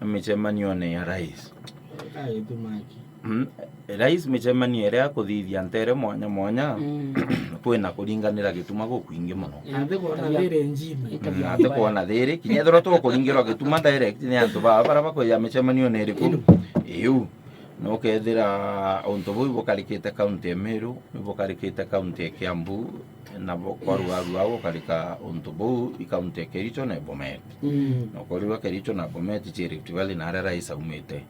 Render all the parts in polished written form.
micemanio ya rais rais micemanio ĩrĩa ya kũthithia ntere mwanya mwanya kwĩna kũringanĩra gĩtuma gũkwingĩ mũno ate kuona thĩrĩ kinya thora tũkũringĩrwo gĩtuma direct nĩ antũ bara bakwĩya micemanio nĩ ĩrĩkũ ĩu no kethira onto bui bokarikite county Meru bokarikite county Kiambu na bokorwaru awo karika onto bui county Kericho na Bomet no korwa Kericho na Bomet Rift Valley na rais aumete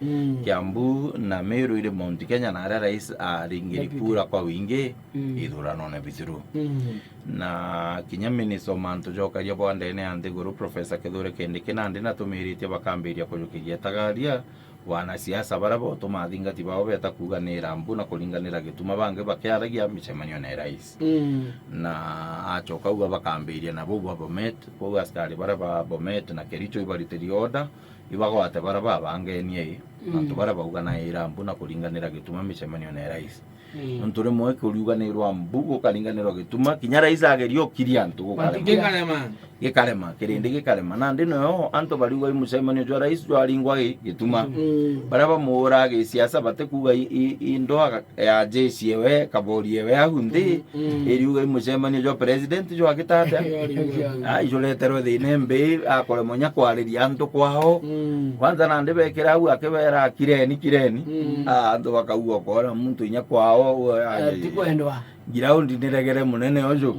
Kiambu na Meru ile Mount Kenya na rais aringiripura kwa wingi ithurano na bithuru na kinyamini somanto joka ya bwandene ande guru Professor Kithure Kindiki nandi na tumirite bakambiria kujukiria tagaria wanasiasa barabo tumathingati bao beta kuganira mbu na kuringanira gituma bange bakiaragia micemanio na rais na achoka uga bakambiria na bo Bomet bo askari baraba Bomet na Kericho ibaritiri order ibago ate baraba bangenie antu baraba uga na irambu na kuringanira gituma micemanio na rais ntore moe kuriuganirwa mbu gukaringanirwa gituma kinya rais agerio kiria antu gikarema kirindi gikarema na ndino yo anto bariuga imucemanio jwa rais jwa ringwa gituma baraba mura gisiasa bate kuga indo ya jeshi ewe kabori ewe ahundi iriuga imucemanio jwa president jwa gitata ijoleterwe thine mbe akore monya kwariria antu kwao kwanza na ndebe kira hu akebera kireni antu bakauga kora muntu inya kwao tikwendwa giraundi niregere munene ojo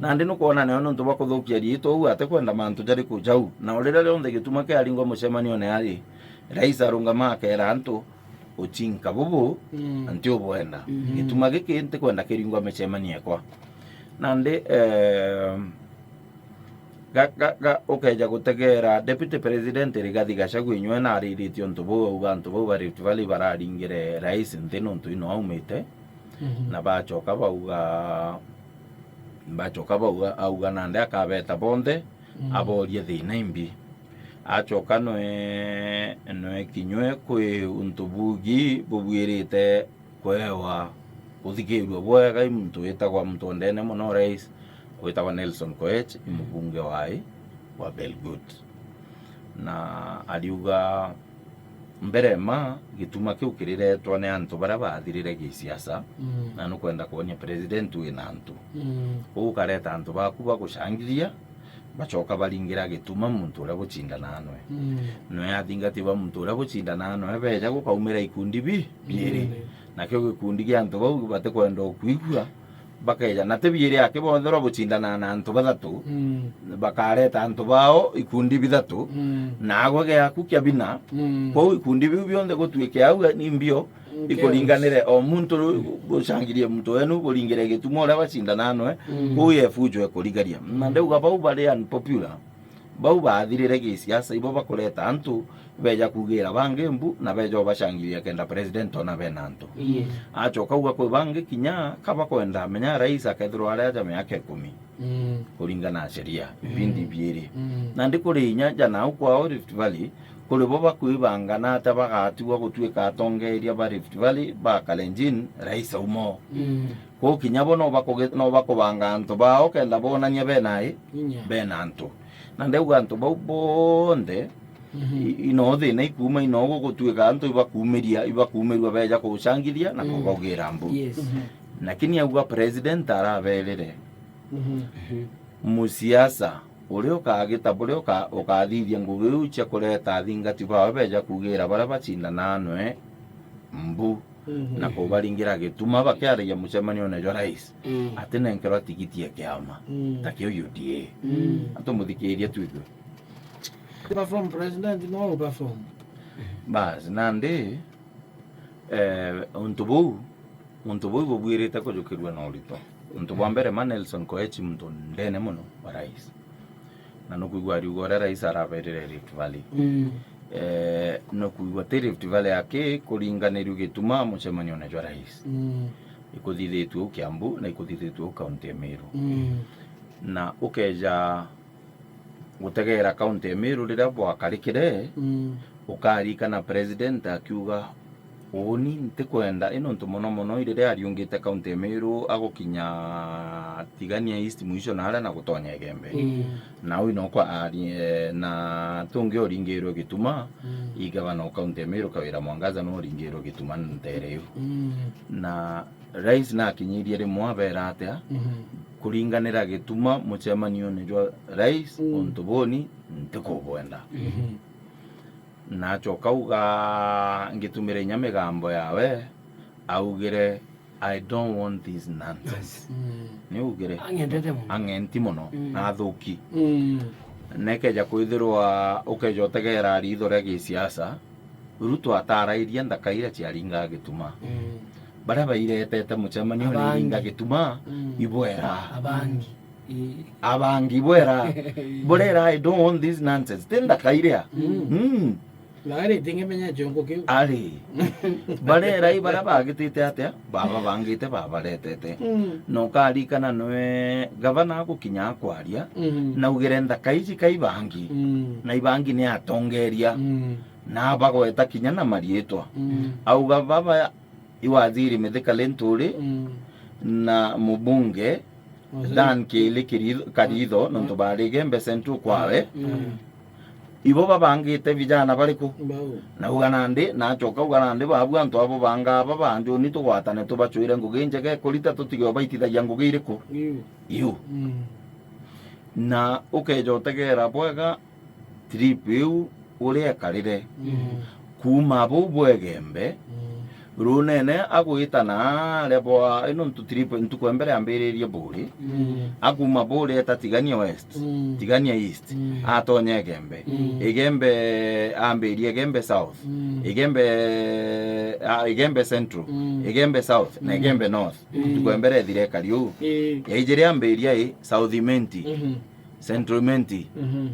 na ndi nukuona ne ono ntuba kuthukia rito u ate kwenda mantu jari kujau na urira rionde gituma ke aringwa mucemanio ne ari rais arungama akera antu uchinka bubu antio bwenda gituma giki nti kwenda kiringwa mucemanio kwa na ndi ukeja gutegera deputy president Rigathi Gachagua inywe na ariritio ntubu uga ntubu bari Rift Valley bararingire rais ntino ntu ino aumite na bachoka bauga auga nande akabeta bonde aborie thina imbi achoka noe kinywe kwi untubugi bubwirite kwewa kuthikirwa bwega muntu wetagwa muntu ndene muno rais wetagwa Nelson Koech imbunge wa Belgut na aliuga mbere ma gituma kiu kiriretwa ne antu bara bathirire gisiasa na no kwenda kuonia president wina antu ukareta antu baku bagushangiria bachoka baringira gituma muntu ura guchinda nanwe no yathingati ba muntu ura guchinda nanwe beja gukaumira ikundi biiri na kyo gikundi gia antu bau bate kwenda kuigua bakeja na tebiiri yake bothero gucindana na antu bathatu bakareta antu bao ikundi bithatu na agwege yaku kia bina kwa ikundi biu bionde gutwike au ni mbio ikuringanire o muntu gushangirie muntu wenu kuringire gitumo ura bacindana nwe kuye fujo kuringaria na ndeuga bau bari unpopular bau bathirire gisiasa ibo bakoreta antu beja kugira bange mbu na beja bashangiria kenda president ona benanto achoka uga kwe bange kinya kaba kwenda menya rais akethirwa aria jame yake 10 kuringana sheria bindi biere na ndikuri inya jana ukwa Rift Valley kuri boba kuibanga na tabagatiwa gutwika atongeria ba Rift Valley ba Kalenjin rais umo ko kinya bono bakobanga anto bao kenda bonanya benai benanto na ndeuga anto bau bonde inothe na ikuma inogo gutwika antu ibakumirwa beja kuchangiria na kugogira mbu lakini auga president araberere musiasa uri ukagita buri ukathithia ngugi ucha kureta thingati bawe beja kugira bara bachinda nanwe mbu na kubaringira gituma bakiaragia mucemanio na jo rais atene nkero tikiti ya kiama takio UDA antu muthikiria twigwe perform president no perform bas nande untubu bubwirite kujukirwa na urito untubu ambere Nelson Koech muntu ndene muno wa rais na nukuigwa riugo rais araberere Rift Valley nukuigwa Rift Valley yake kuringaniru gituma mucemanio na jo rais ikuthithitwe Kiambu na ikuthithitwe county Meru na ukeja gutegera county Meru rira bwakarikire ukarika na president akiuga Oni ntikwenda ino ntu muno irire ariungite kaunti Meru agukinya Tigania East mwisho na aria na gutonya Igembe na uyu no kwa ari na tungi oringirwo Gituma igavana o kaunti Meru Kawira Mwangaza no oringirwo Gituma ntereu na rais na kinyirie rimwe abera atia kuringanira Gituma mucemanio ni jwa rais ontu boni ntikubwenda nacho kauga ngitumire nyamigambo yawe augire I don't want this nonsense ni ugire angenti muno na thuki nekeja kwithirwa ukeja utegera ritho ria gisiasa Ruto atarairie ndakaire ciaringa Gituma bara bairetete mucemanio ni ringa Gituma ibwera abangi bwera borera I don't want this nonsense tenda kairia Lari tinge menya jongo kiu. Ari. Barera ibara bagitite atia baba bangite baba retete. No kari kana noe gavana gukinya kwaria na ugerenda kaiji kai bangi. Na ibangi ni atongeria. Na bagweta kinya na marietwa. Auga baba iwaziri Mithika Linturi na mubunge Dan Kili Karitho nontu bari Igembe Central kwawe. Ibo babangite vijana bariku na uganande na choka uganande babu antu abo banga baba anjo ni tugwatane tubacuire ngugi njege kurita tutigyo baitithagia ngugi iriku iu na ukeja utegera bwega trip iu uria karire kuma bo bwegembe runene agwitana lebo ino ntutrip ntukwembere ambiririe buri aguma buri eta Tigania West Tigania East atonya Igembe Igembe ambirie Igembe South Igembe Central Igembe South na Igembe North tukwembere thire kariu yaijire ambirie South Menti Central Menti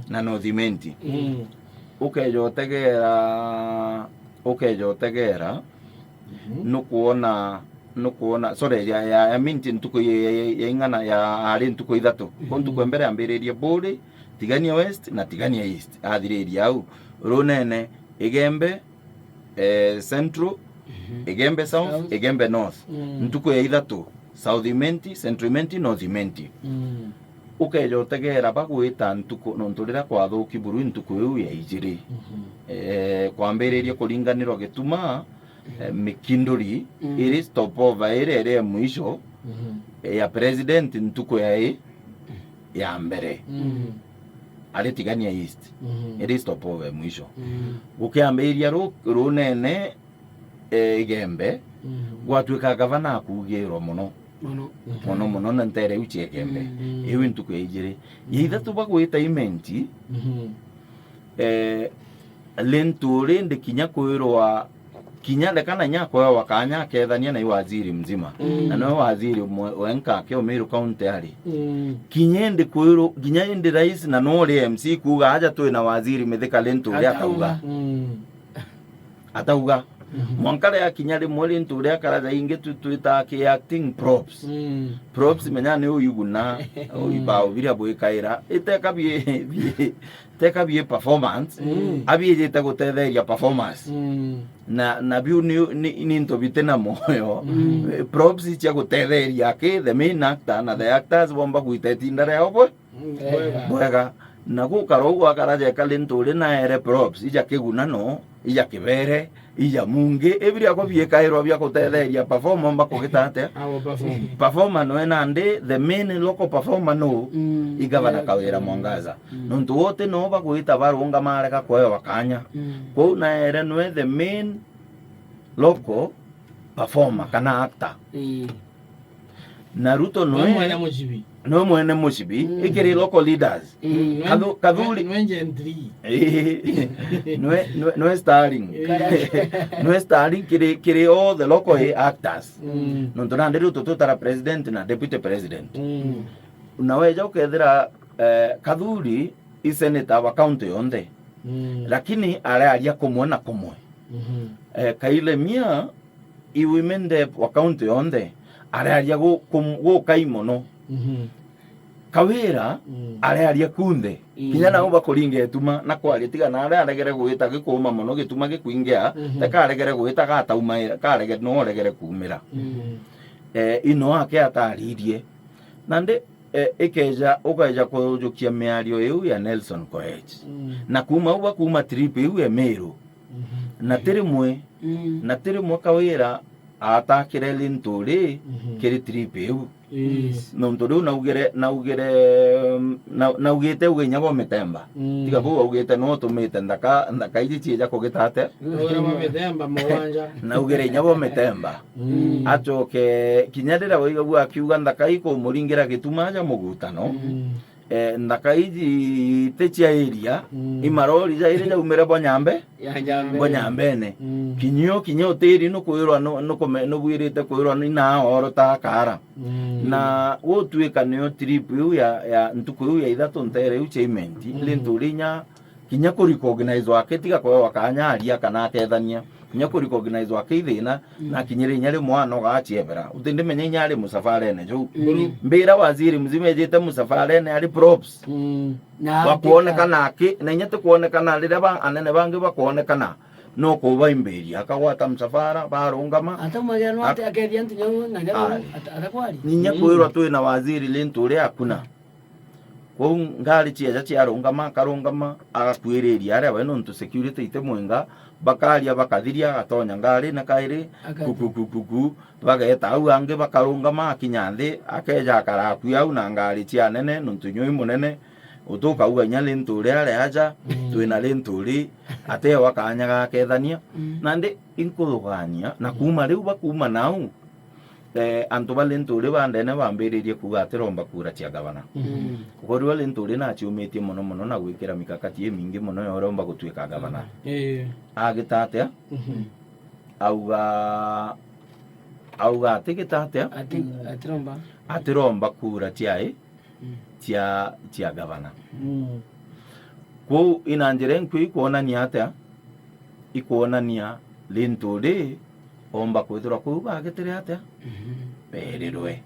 na North Menti ukeja utegera nukuona sorry ya minti ntuko ya ingana ya ari ntuko ithatu kontuko mbere ambiririe buri Tigania West na Tigania East athiriria au runene Igembe Central Igembe South Igembe North ntuko ya ithatu South Menti Central Menti North Menti ukeja utegera bagwita ntuko nonturira kwathuki buru ntuko yu ya ijiri kwambiririe kuringanirwo Gituma mikinduri iri stopover ere mwisho ya president ntuko ya mbere ari Tigania East iri stopover mwisho ukiambiria runene Igembe gwatuika gavana akugirwo muno na ntere uchi Igembe iwi ntuko ijire ithatu bagwita imenti Linturi ndikinya kwirwa kinya lekana nyako ya wakanya kethania na waziri mzima na no waziri wenka ke Meru County ari kinyende kwiro kinyende rais na no MC kuga aja tu na waziri Mithika Linturi atauga mwankale ya kinyade mwele Linturi akaraja inge tuita ke acting props menya ne uyuguna uyibao biria boyikaira iteka bie performance abiyete gutetheria performance na biu ni nto bitena moyo props cia gutetheria ke the main actor na the actors bomba guitetindare yao bwega na gukaro akaraja Linturi na ere props ija kiguna no ija kibere ija munge ebiri ako biekairwa bya gutetheria performance bakugitate performance no enande the main local performance no igavana Kawira Mwangaza nontu wote no bagwita barunga mareka kwoyo wakanya ko na ere no the main local performer kana actor na Ruto no mwene mushibi ikiri local leaders kadhuli no starring kiri all the local actors nontu na Ruto tutara president na deputy president unaweja ukethira kadhuli iseneta wa county yonde lakini aria kumwona kumwe kaile mia iwimende wa county yonde aria go kaimono Kawira aria kunthe kinya nao bakoringe etuma na kwari tiga na aregere gwita gikuma muno gituma gikuingia takaregere gwita gatauma karegere no regere kumira ino ake ataririe nande ikeja ukaja kujukia miario yu ya Nelson Koech na kuma trip yu ya Meru na tirimwe Kawira atakire Linturi kiri trip yu no ntoru naugite uginya Metemba tiga bo ugite no tumite ndaka iji chija kugitate Metemba mwanja naugire nyabo Metemba achoke kinyadira wiga akiuga ndaka iko muringira gituma ja mugutano ndaka iji techia area imarori ja ire umere bonyambene kinyo tiri no kwirwa no bwirite kwirwa na oro ta kara na wotuika nyo trip yu ya ntuku yu ya ithatu ntere yu chairment Linturinya kinya ku recognize wake tiga kwa wakanya aria kana akethania kinya ku recognize wake ithina na kinyire nyari mwana gachiebera utinde menye nyari musafara ene jo mbira waziri mzime jete musafara ene ari props na kuonekana aki na nyete kuonekana rira ba anene bangi bakuonekana no kuba imberia akagwata musafara barungama ata magano ate akethia ntinyo na ngaro atakwari ninya kwirwa tu na waziri Linturi akuna kwa ngari chia arungama karungama agakwiriria aria we no ntu security ite mwenga bakaria bakathiria gatonya ngari na kairi kuku bageta au ange bakarungama akinya nthi akeja akaraku au na ngari chia nene ntu nyoi munene utuka uganya Linturi aria aja twina Linturi ate wakanya gakethania na ndi inkugania na kuma riu bakuma nau antu ba Linturi bandene bambiririe kuga atiromba kura cia gavana kuko Linturi na ciumitie muno na gwikira mikakati mingi muno yoromba gutuika gavana agitate auga atigitatea atiromba kura cia gavana kwa inanjire nkwi kuonania atia ikuonania Linturi omba kwithira ku bagitire atia berirwe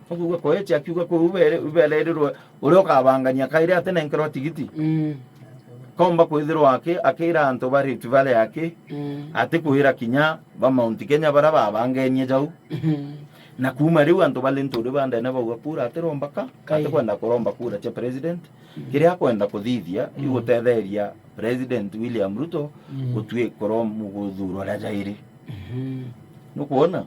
kuga Koech akiuga ku berirwe urio kabangania kaire ate na nkero tigiti komba kwithirwa akira antu bari tivale yake ate kuhira kinya ba Mount Kenya bara babangenie jau na kuma riu antu ba Linturi bandene bauga kura atiromba ate kwenda kuromba kura cia president kiria kwenda kuthithia igutetheria President William Ruto gutue koromu guthuro la jairi nukuona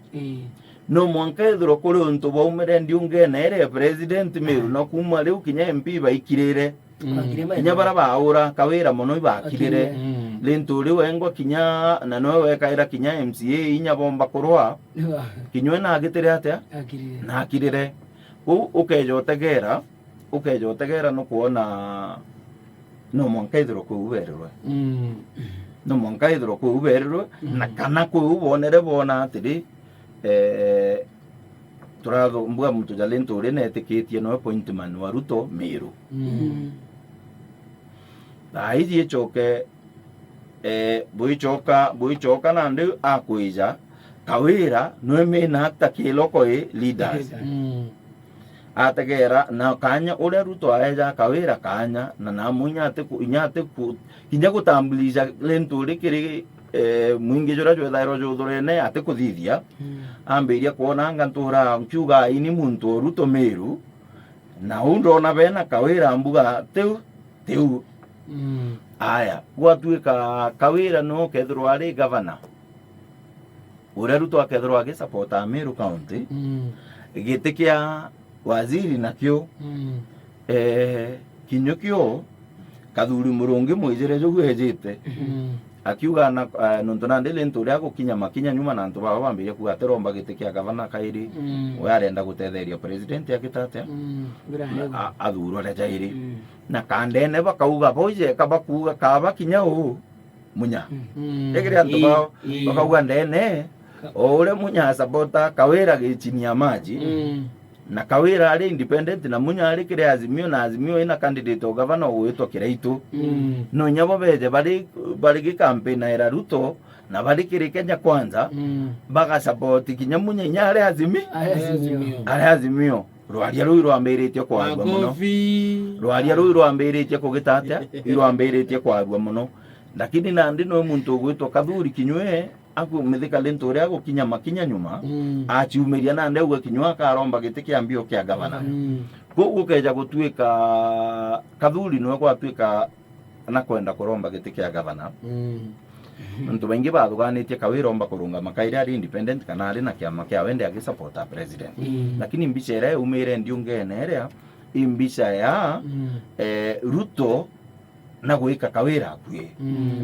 no mwanka ithuro kuri untu baumire ndiunge nere president Meru no kuma riu kinya MP baikirire kinya bara baura Kawira muno ibakirire Linturi wengwa kinya na no wekaira kinya MCA inya bomba kurwa kinywe na agitire atia na akirire ukejotegera no kuona no mwanka ithuro kubererwe no mwanka ithuro kubererwe na kana kubonere bona atiri turatho mbwa mtu ja Linturi netikitie no appointment wa Ruto Meru daiji choke buichoka na ndu akwija Kawira no mena atakiloko leaders ategera na kanya ule Ruto aeja Kawira kanya na namunya ate ku kinya gutambulisha Linturi kiri mwingi jora jwe dairo jodorene ate kuthithia ambiria kuona ngantura nkiuga ini muntu Ruto Meru na undona bena Kawira mbuga teu aya gwatuika Kawira no kethirwa ari governor ure Ruto akethirwa agi support Meru county gitikia waziri nakyo kinyokyo kathuri murungi mwizire jogu hejite akiuga na nontona ndele Linturi agukinya makinya nyuma na ntu baba bambirie kuga atiromba gitikia gavana kairi we arenda gutetheria president akitate athuro le jairi na kandene bakauga boije kabakuga kaba kinya munya egere antu bao bakauga ndene ore munya sabota Kawira gichinia maji na Kawira ari independent na munya ari kire Azimio na Azimio ina candidate o governor wetwa Kiraitu no nyabo beje bari campaign era Ruto na bari kire Kenya Kwanza baga support kinyamunya nyare Azimio rwaria rũu rwambĩrĩtie kwarua mũno rwaria rũu rwambĩrĩtie kũgĩtatia rwambĩrĩtie kwarua mũno lakini nandi no muntu gwitwo Kathuri Kinyue akumithika lento ria gukinya makinya nyuma aciumiria nandi uga Kinyua akaromba giti kia mbio kia gavana koguo keja gutuika Kathuri no gwatuika na kwenda kuromba giti kia gavana Ntu baingi bathuganitie kawiromba kurunga makaire ari independent kana ari na kiama kia wende agisupporta president lakini mbica ira umire ndiungene ria imbica ya Ruto na gwika kawira akwie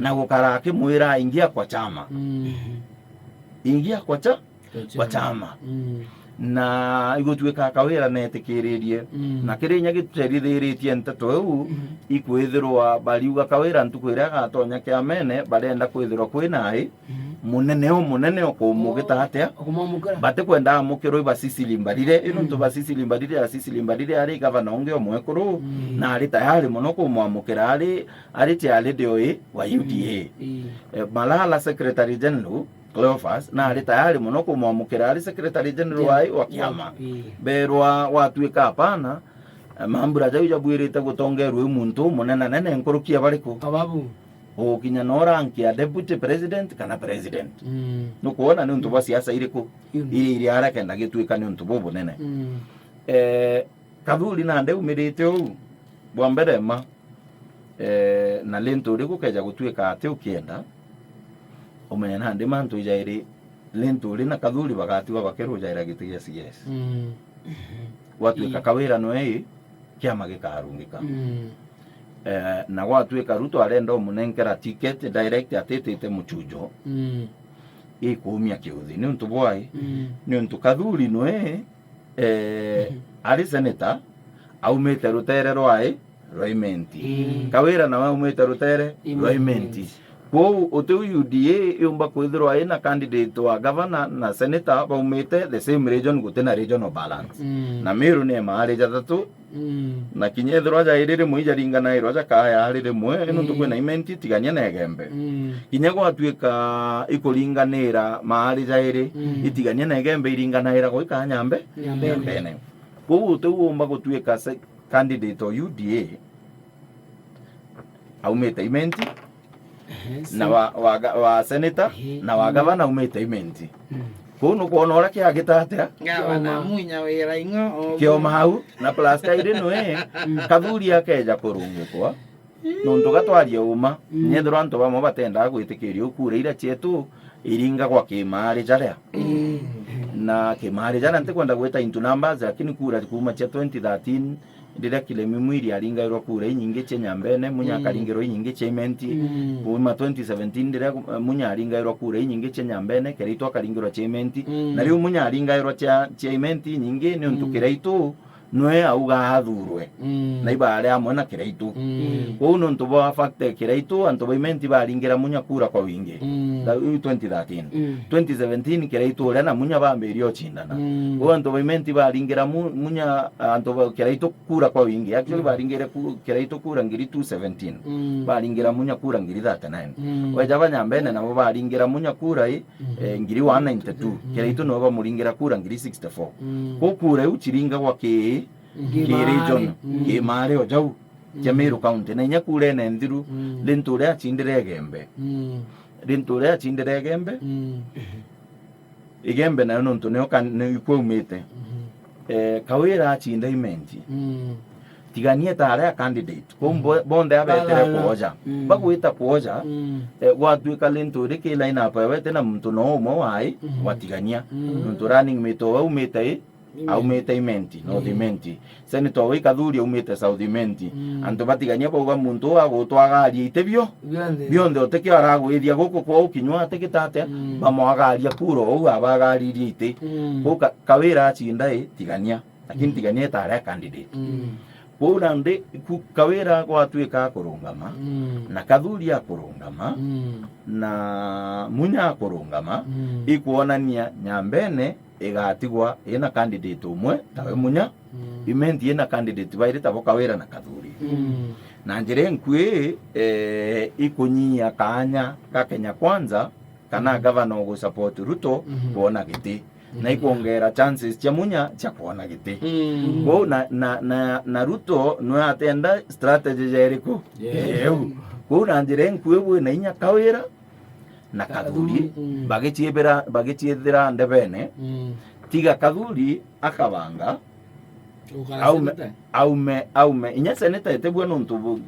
na gukara akimwira ingia kwa chama ingia kwa chama na igutwika kawira netikiririe na kirinya gituterithiritie nteto eu ikwithirwa bariuga kawira ntukwira gatonya kia mene barenda kwithirwa kwinai munene okumugita atia bate kwenda amukiro ibasisi limbarire ino ntu basisi limbarire ari gavana onge omwekuru na ari tayari muno kumwamukira ari tiari dioi wa UDA Malala secretary general Cleophas na ari tayari muno kumwamukira ari secretary general wa kiama berwa watuika hapana mambura jau jabwirite gutongerwe muntu munene nkurukia bariko ababu kinya nora ankia deputy president kana president nukuona ni untu bwa siasa iriku iri haraka na gituika ni untu bobo nene Kathuri na nde umirite u bwa mbere ma na lento riku keja gutuika ate ukienda umenya na ndi mantu jairi lento na Kathuri bagatiwa bakeru jaira gitigia CS watuika kawira noe kiama gikarungika na gwatuika Ruto arenda omunenkera ticket direct atetete muchujo ikumia kiuthi ni untu bwai ni untu Kathuri noe ari senator aumete rutere rwai roimenti kawira na aumete rutere roimenti ko otu UDA yumba kwithirwa ina candidate wa governor na senator baumete the same region gutena regional balance na Meru ne maari jatatu na kinyethirwa jairire muijaringana iroja kaya harire mwe ino tukwena imenti tigania na Egembe kinya gwatuika ikuringanira maari jaire itigania na Egembe iringanaira goika Nyambe Nyambene ko tu umba gutuika candidate wa UDA aumete imenti na wa senator na wa gavana umete imenti kuno kuona ora kia gitatia gavana munya wira ingo kio mau na plasta ire noe Kathuri akeja kurungikwa nonto gatwaria uma nyethro anto bamo batenda gwitikiria ukure ira chetu iringa kwa kimari jaria na kimari jana ntikwenda gweta into numbers lakini kura kuma cha 2013 ndira kile mimwiri aringa iro kura nyingi che Nyambene munya karingiro nyingi che imenti kuma 2017 ndira munya aringa iro kura nyingi che Nyambene kerito karingiro che imenti na riu munya aringa iro cha imenti nyingi ni untukira itu noe auga athurwe na ibare amwe na kiraitu ko no nto ba fakte kiraitu anto imenti baringira munya kura kwa wingi 2013 2017 kiraitu ora na munya bamberio chindana ko anto imenti baringira munya anto kiraitu kura kwa wingi actually baringira kiraitu kura ngiri 217 baringira munya kura ngiri 39 wajaba Nyambene nabo baringira munya kura ngiri 192 kiraitu no ba muringira kura ngiri 64 ko kura uchiringa kwa region Kimare ojau kia Meru county na inya kure ne ndiru lentore achindire Egembe lentore achindire Egembe Egembe na nonto ne okan ikwumite kawira achinda imenti tiganie tare candidate ko bonde abetere kuoja bagwita kuoja gwatuika lentore ke line up wete na mtu no umo wai watigania nonto running mate umite aumete imenti no dimenti senator we Kathuri aumete South imenti anto batigania bauga muntu agutwagaria itebio bionde oteke aragwithia guku kwa Ukinyua atekitate bamwagaria kuro ou abagaririe ite ko kawira achinda tigania lakini tigania tare candidate ko nande kawira gwatuika kurungama na Kathuri akurungama na munya akurungama ikuonania Nyambene igatigwa ina candidate umwe tawe munya imenti ina candidate baire tabo kawira na Kathuri na njire nkwe ikunyia kanya ka Kenya Kwanza kana governor go support Ruto kuona giti na ikuongera chances cia munya cia kuona giti ko na Ruto no atenda strategy jeriko ko na njire nkuwe na inya kawira na kathuri bagichiethira ndebene tiga kathuri akabanga aume inya seneta etebwa nontu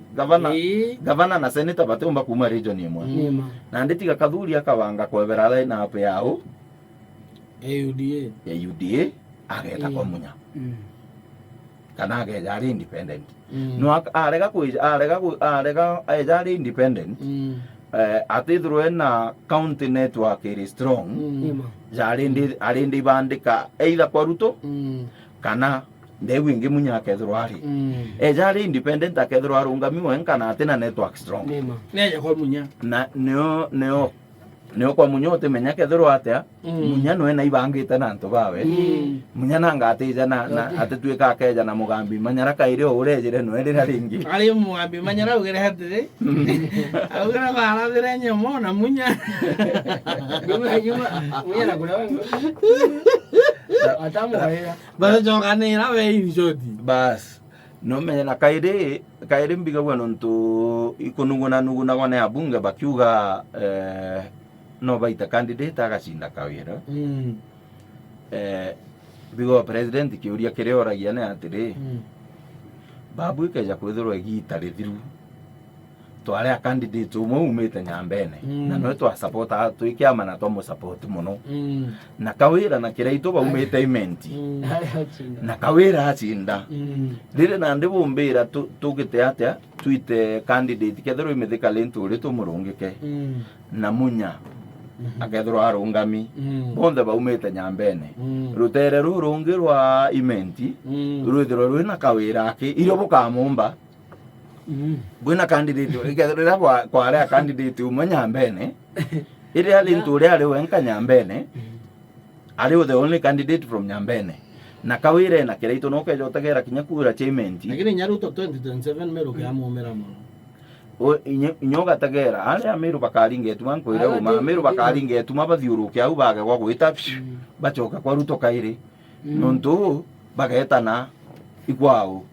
gavana na seneta batemba kuma region imwe na nditiga kathuri akabanga kwebera line up yao UDA ageta kwa munya kana ageja ari independent no arega ari independent atithirwe na county network iri strong ari ndi bandika either kwa Ruto kana ndewe ingi munya akethirwa ari ari independent akethirwa arungami wenkana atina network strong neja kwa munya na neo kwa munya utemenya kethirwa atia munya no ena ibangite na nto bawe munya nanga atija na atetwika akeja na mugambi manyara kaire urejire no erira ringi ali mugambi manyara ugere hatire augera bala bere nyomo na munya munya na kuna wangu atamu haya bado jokanira we injodi bas no menya na kaire mbiga bwana nto ikunuguna gone abunge bakiuga no baita candidate agacinda kawira bigo president kiuria kireoragia na atiri babu ikeja kwithirwo igita rithiru tware a candidate umwe umite nyambene na no twa support twikiama na tomo support muno na kawira na kiraito baumite imenti na kawira acinda rire na ndibumbira tugite atia twite candidate kethirwo imithika lentu uri tumurungike na munya akethirwo arungami bonthe baumite nyambene rutere rurungi rwa imenti ruithirwo rwina kawira ake irio bukamumba bwina candidate ikethirwo kwarea candidate umwe nyambene iri alintu uri ari wenka nyambene ari the only candidate from nyambene na kawira na kiraito no kejo tegera kinya kura cha imenti lakini Nyaruto 2027 mero kya muomera muno inyoga tegera aria miru bakaringe tuma nkwire uma miru bakaringe tuma bathiuruke au bage gwa gwita bachoka kwa Ruto kairi nontu bagetana ikwao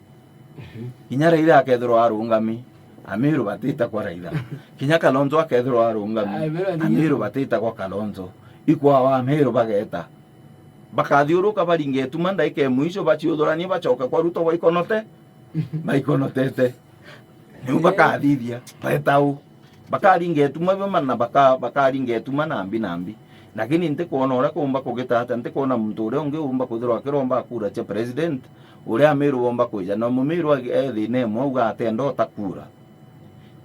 kinya Raila akethirwo arungami amiru batita kwa Raila kinya Kalonzo akethirwo arungami amiru batita kwa Kalonzo ikwao amiru bageta bakathiuruka baringe tuma ndaike mwisho bachiuthurani bachoka kwa Ruto baikonotete niu bakathithia baetau bakaringe tuma bimana bakaringe tuma nambi lakini ntikuona ura kumba kugita hata ntikuona muntu uri ungi umba kuthirwa kiromba kura cha president uri amiru bomba kuja na mumiru ethine mwauga atendo takura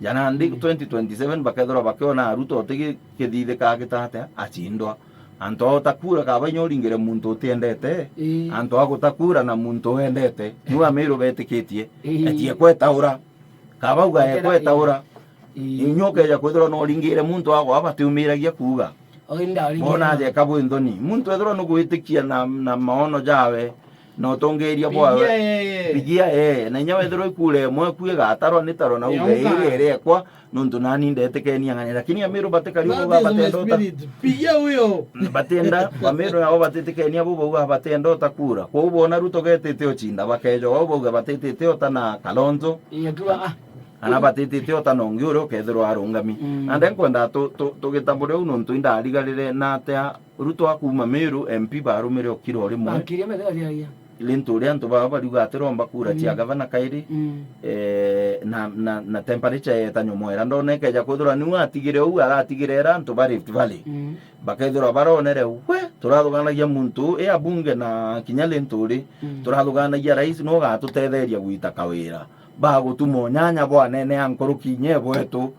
jana ndi 2027 bakathirwa bakiona Ruto tigi kithithe kagita achindwa anto takura kabanyoringire muntu utiendete anto agutakura na muntu wendete niu amiru betikitie etie kwetaura kabauga ekwetaura inyoke ya kwethirwo no ringire muntu ago abatiumiragia kuga bona je kabwindoni muntu ethirwo no gwitikia na maono jawe no tongeria bwa bigia na nyawe ethirwo ikure mwe kuye gatarwo ni taro na uge ire kwa nuntu nani ndetekenia ngani lakini amiru batekari ugo batendota bigia huyo batenda amiru abo batetekenia bo ugo batendota kura kwa ubona Ruto getete ochinda bakejo abo ugo batetete otana Kalonzo ana batitite otanongi uri ukethirwo arungami na ndenkwenda tugitambure uno ntu indarigarire na atia Ruto akuma Meru MP barumire okiro rimwe lintu ria ntu baba bariuga atiromba kura cia gavana kairi na temperature etanyumwera ndone keja kwithirwa niu atigire u agatigirera ntu ba Rift Valley bakethirwa baronere we turathuganagia muntu abunge na kinya lintu ri turathuganagia rais no gatutetheria gwita kawira bagutumo nyanya bwanene ankoruki nyebwetu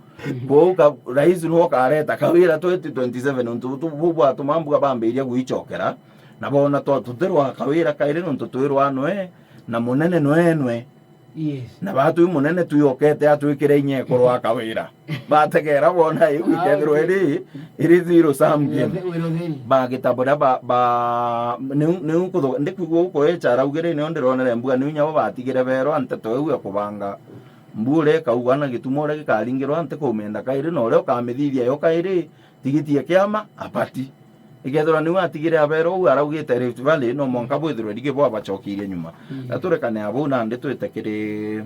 boka rais no kareta kawira 2027 ntu bubu atumambuga bambiria guichokera na bona tutirwa kawira kaire ntu twirwa noe na munene noenwe na batu munene tuyokete atwikire inyeko rwa kawira bategera bona ikethirwo iri zero sum game bagitabura niu kutho ndikugo ko echara ugire ni ondironere mbuga niu nyabo batigire bero ante towe kubanga mbure kaugana gitumore gikaringirwo ante kumenda kaire no reo kamithithia yo kaire tigitie kiama apati igethora niwe atigire abero u araugite Rift Valley no monka bwithirwe dige bwa bachokirie nyuma na turekane abu na ndi twite kiri